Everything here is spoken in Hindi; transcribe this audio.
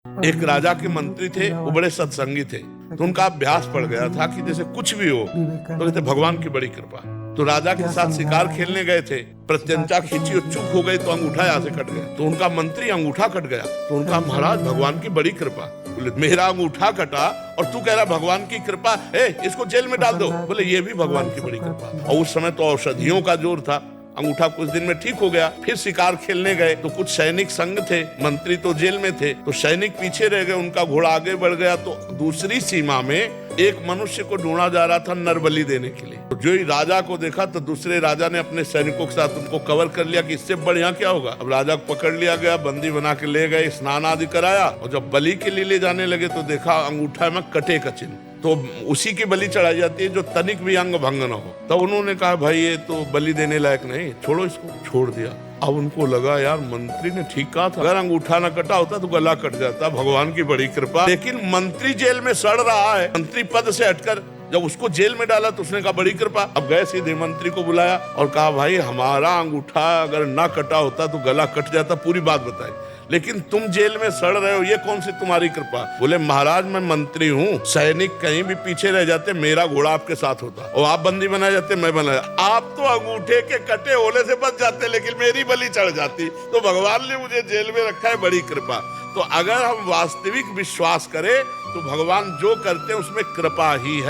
एक राजा के मंत्री थे, वो बड़े सत्संगी थे, तो उनका अभ्यास पड़ गया था कि जैसे कुछ भी हो तो कहते भगवान की बड़ी कृपा। तो राजा के साथ शिकार खेलने गए थे, प्रत्यंचा खींची और चुप हो गई तो अंगूठा यहाँ से कट गया। तो उनका मंत्री अंगूठा कट गया तो उनका महाराज भगवान की बड़ी कृपा। बोले मेरा अंगूठा कटा और तू कह रहा भगवान की कृपा, इसको जेल में डाल दो। बोले ये भी भगवान की बड़ी कृपा। और उस समय तो औषधियों का जोर था, अंगूठा कुछ दिन में ठीक हो गया। फिर शिकार खेलने गए तो कुछ सैनिक संग थे, मंत्री तो जेल में थे, तो सैनिक पीछे रह गए, उनका घोड़ा आगे बढ़ गया। तो दूसरी सीमा में एक मनुष्य को ढूंढा जा रहा था नरबलि देने के लिए। तो जो ही राजा को देखा तो दूसरे राजा ने अपने सैनिकों के साथ उनको कवर कर लिया कि इससे बढ़िया क्या होगा। अब राजा को पकड़ लिया गया, बंदी बना के ले गए, स्नान आदि कराया, और जब बलि के लिए ले जाने लगे तो देखा अंगूठा में कटे का चिन्ह। तो उसी की बलि चढ़ाई जाती है जो तनिक भी अंग भंग न हो। तो उन्होंने कहा भाई ये तो बलि देने लायक नहीं, छोड़ो इसको। छोड़ दिया। अब उनको लगा यार मंत्री ने ठीक कहा था, अगर अंगूठा न कटा होता तो गला कट जाता, भगवान की बड़ी कृपा। लेकिन मंत्री जेल में सड़ रहा है, मंत्री पद से हटकर जब उसको जेल में डाला तो उसने कहा बड़ी कृपा। अब गए सीधे मंत्री को बुलाया और कहा भाई हमारा अंगूठा अगर ना कटा होता तो गला कट जाता, पूरी बात बताई, लेकिन तुम जेल में सड़ रहे हो, ये कौन सी तुम्हारी कृपा। बोले महाराज मैं मंत्री हूँ, सैनिक कहीं भी पीछे रह जाते मेरा घोड़ा आपके साथ होता, और आप बंदी बना जाते मैं बना जाता। आप तो अंगूठे के कटे होने से बच जाते लेकिन मेरी बलि चढ़ जाती, तो भगवान ने मुझे जेल में रखा है, बड़ी कृपा। तो अगर हम वास्तविक विश्वास करें तो भगवान जो करते हैं उसमें कृपा ही है।